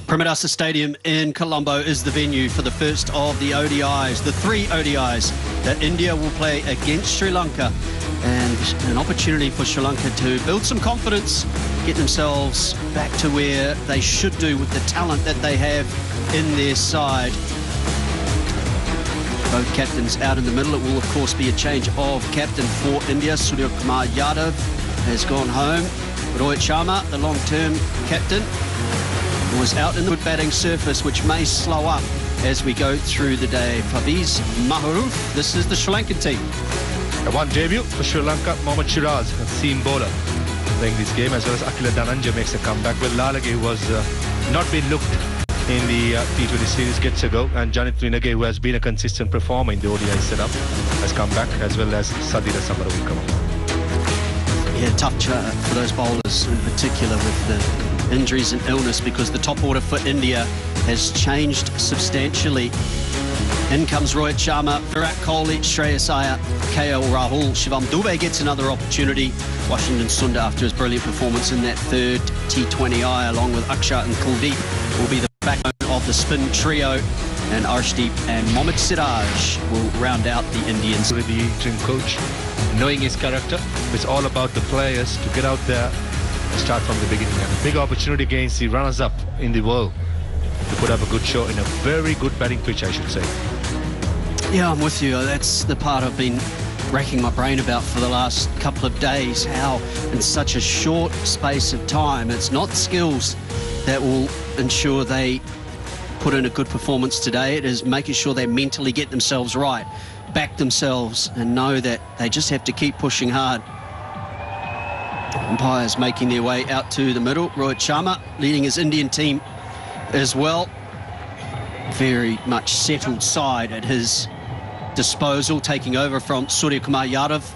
Premadasa Stadium in Colombo is the venue for the first of the ODIs, the 3 ODIs that India will play against Sri Lanka, and an opportunity for Sri Lanka to build some confidence, get themselves back to where they should do with the talent that they have in their side. Both captains out in the middle. It will, of course, be a change of captain for India. Surya Kumar Yadav has gone home. Rohit Sharma, the long-term captain, was out in the good batting surface, which may slow up as we go through the day. Faviz Maharoof, this is the Sri Lankan team. One debut for Sri Lanka, Mohammad Shiraz, a seam bowler, playing this game, as well as Akila Dhananjay makes a comeback. Well, Lalage, who was not been looked in the T20 series, gets a go, and Janit Trinage, who has been a consistent performer in the ODI setup, has come back, as well as Sadira Samara will come up. Yeah, tough for those bowlers, in particular with the injuries and illness, because the top order for India has changed substantially. In comes Rohit Sharma, Virat Kohli, Shreyas Iyer, KL Rahul. Shivam Dube gets another opportunity. Washington Sundar, after his brilliant performance in that third T20I, along with Akshat and Kuldeep, will be the backbone of the spin trio. And Arshdeep and Mohammad Siraj will round out the Indians. With the interim coach, knowing his character, it's all about the players to get out there and start from the beginning. And a big opportunity against the runners-up in the world to put up a good show in a very good batting pitch, I should say. Yeah, I'm with you. That's the part I've been racking my brain about for the last couple of days, how in such a short space of time, it's not skills that will ensure they put in a good performance today. It is making sure they mentally get themselves right, back themselves, and know that they just have to keep pushing hard. Umpires making their way out to the middle. Rohit Sharma leading his Indian team as well. Very much settled side at his disposal, taking over from Surya Kumar Yadav.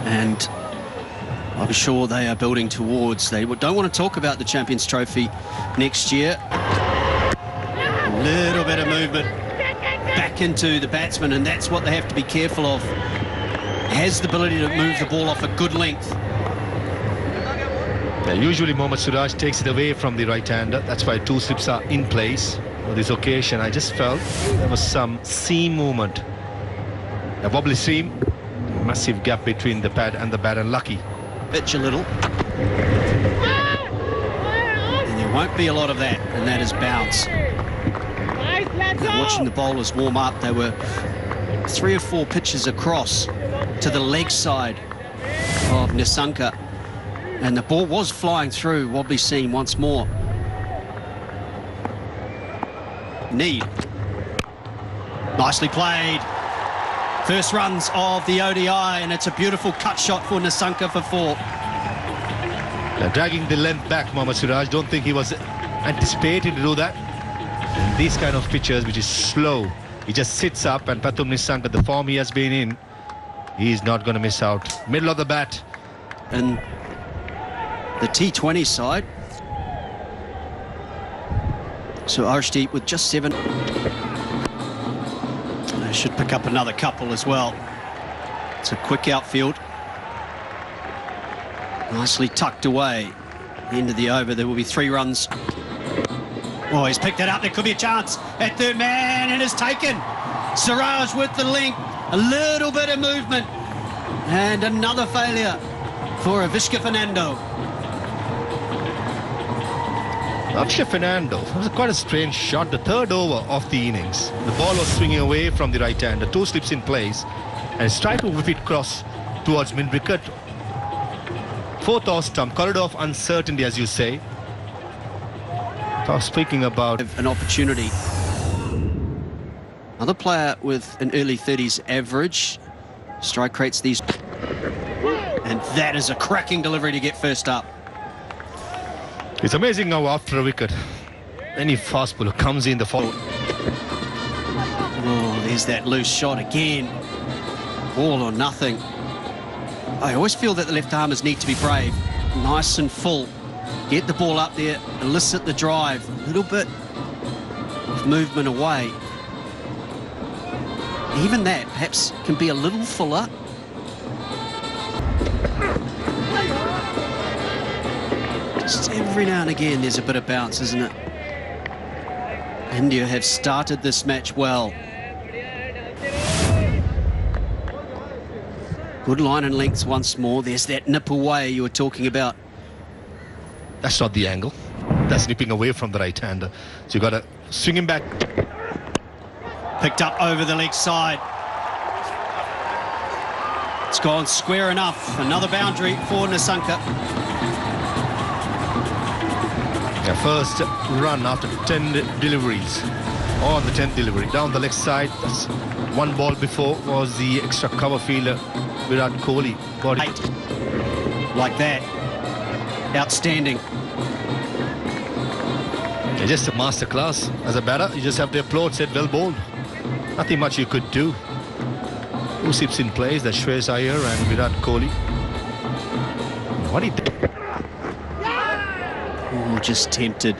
And I'm sure they are building towards, they don't want to talk about the Champions Trophy next year. A little bit of movement back into the batsman, and that's what they have to be careful of. Has the ability to move the ball off a good length. Yeah, usually Mohammad Siraj takes it away from the right-hander. That's why 2 slips are in place. For this occasion, I just felt there was some seam movement. A wobbly seam, massive gap between the pad and the bat, and lucky. Pitch a little. And there won't be a lot of that, and that is bounce. Now, watching the bowlers warm up, they were 3 or 4 pitches across to the leg side of Nissanka, and the ball was flying through. Wobbly seam once more. Need. Nicely played. First runs of the ODI, and it's a beautiful cut shot for Nissanka for 4. Dragging the length back, Mohammad Siraj. Don't think he was anticipating to do that. And these kind of pitches, which is slow, he just sits up, and Pathum Nissanka, the form he has been in, he's not going to miss out. Middle of the bat. And the T20 side. So Arshdeep with just 7. They should pick up another couple as well. It's a quick outfield. Nicely tucked away. End of the over, there will be 3 runs. Oh, he's picked it up. There could be a chance at third man, and it's taken. Siraj with the link. A little bit of movement. And another failure for Avishka Fernando. Avishka Fernando, it was quite a strange shot. The 3rd over of the innings. The ball was swinging away from the right hand. The 2 slips in place, and it's tried to whip it cross towards mid-wicket. 4th off stump, corridor of uncertainty, as you say. Speaking about an opportunity. Another player with an early 30s average. Strike rates these. And that is a cracking delivery to get first up. It's amazing how after a wicket, any fast bowler comes in the follow. Oh, there's that loose shot again. All or nothing. I always feel that the left armers need to be brave. Nice and full. Get the ball up there, elicit the drive. A little bit of movement away. Even that perhaps can be a little fuller. Just every now and again there's a bit of bounce, isn't it? India have started this match well. Good line and lengths once more. There's that nip away you were talking about. That's not the angle. That's nipping away from the right-hander. So you've got to swing him back. Picked up over the leg side. It's gone square enough. Another boundary for Nissanka. Yeah, first run after 10 deliveries. On the 10th delivery. Down the leg side. That's one ball before was the extra cover fielder, Virat Kohli. Got it. Like that. Outstanding. Yeah, just a masterclass. As a batter, you just have to applaud, said well bowled. Nothing much you could do. Who sips in place? That's Shreyas Iyer and Virat Kohli. What he did. Oh, just tempted.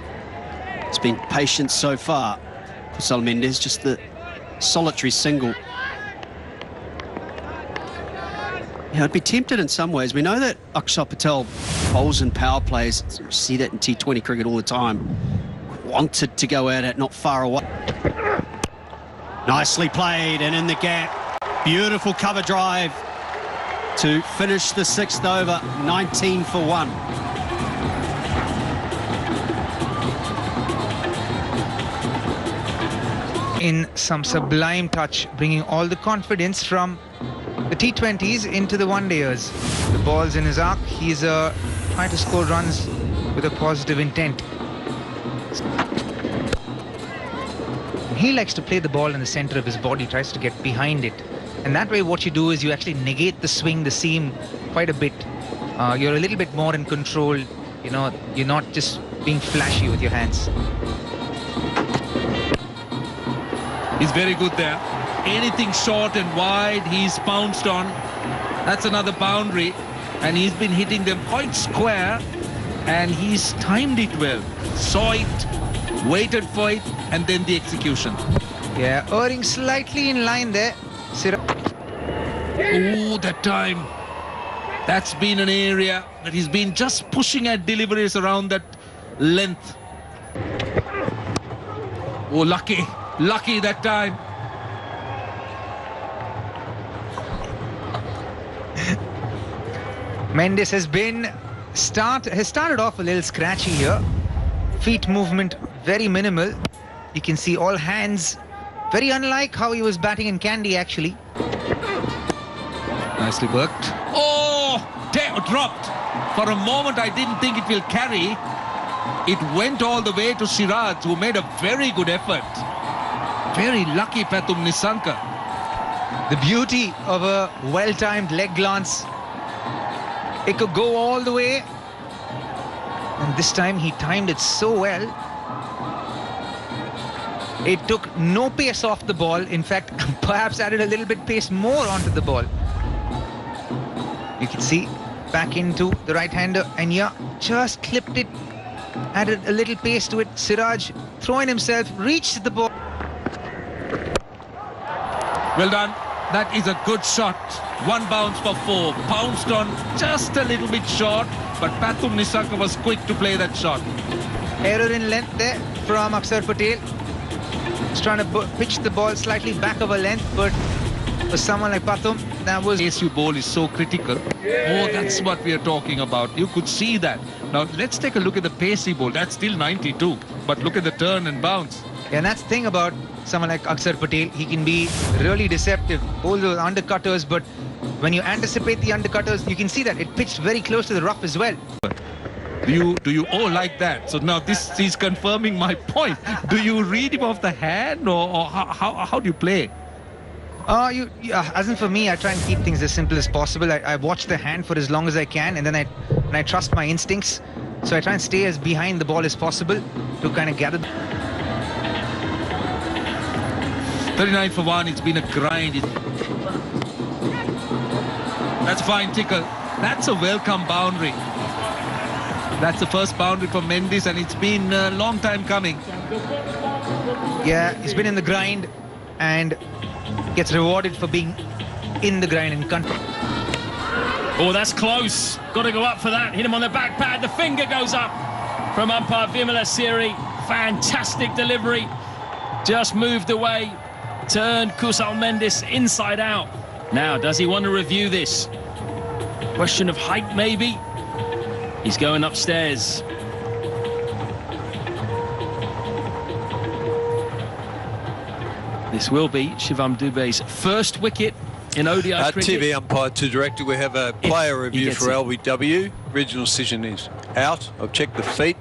It's been patient so far for Sal Mendes, just the solitary single. Yeah, I'd be tempted in some ways. We know that Akshar Patel bowls in power plays. You see that in T20 cricket all the time. Wanted to go at it, not far away. Nicely played and in the gap. Beautiful cover drive to finish the 6th over, 19 for 1. In some sublime touch, bringing all the confidence from the T20s into the one-dayers. The ball's in his arc. He's trying to score runs with a positive intent. He likes to play the ball in the center of his body, tries to get behind it. And that way what you do is you actually negate the swing, the seam quite a bit. You're a little bit more in control. You know, you're not just being flashy with your hands. He's very good there. Anything short and wide, he's pounced on. That's another boundary. And he's been hitting them quite square. And he's timed it well. Saw it, waited for it, and then the execution. Yeah, erring slightly in line there. Oh, that time. That's been an area that he's been just pushing at deliveries around that length. Oh, lucky that time. Mendes has started off a little scratchy here. Feet movement very minimal. You can see all hands, very unlike how he was batting in Kandy actually. Nicely worked. Oh, dropped. For a moment I didn't think it will carry. It went all the way to Siraj, who made a very good effort. Very lucky Pathum Nissanka. The beauty of a well-timed leg glance. It could go all the way. And this time he timed it so well. It took no pace off the ball. In fact, perhaps added a little bit pace more onto the ball. You can see back into the right-hander, and yeah, just clipped it, added a little pace to it. Siraj throwing himself, reached the ball. Well done. That is a good shot. One bounce for 4. Pounced on just a little bit short, but Pathum Nissanka was quick to play that shot. Error in length there from Akshar Patel. He's trying to pitch the ball slightly back of a length, but for someone like Pathum, that was... ASU bowl is so critical. Oh, that's what we are talking about. You could see that. Now, let's take a look at the pacey bowl. That's still 92, but look at the turn and bounce. Yeah, and that's the thing about someone like Akshar Patel. He can be really deceptive, all those undercutters, but when you anticipate the undercutters, you can see that it pitched very close to the rough as well. Do you all like that? So now this is confirming my point. Do you read him off the hand, or how do you play? As in for me, I try and keep things as simple as possible. I watch the hand for as long as I can, and then I trust my instincts. So I try and stay as behind the ball as possible to kind of gather. 39 for 1. It's been a grind. That's fine, Tickle. That's a welcome boundary. That's the first boundary for Mendes, and it's been a long time coming. Yeah, he's been in the grind and gets rewarded for being in the grind and country. Oh, that's close. Got to go up for that. Hit him on the back pad. The finger goes up from umpire Vimala Siri. Fantastic delivery. Just moved away. Turned Kusal Mendes inside out. Now, does he want to review this? Question of height, maybe? He's going upstairs. This will be Shivam Dube's first wicket in ODI cricket. TV umpire to director, we have a player review for LBW. Original decision is out. I've checked the feet.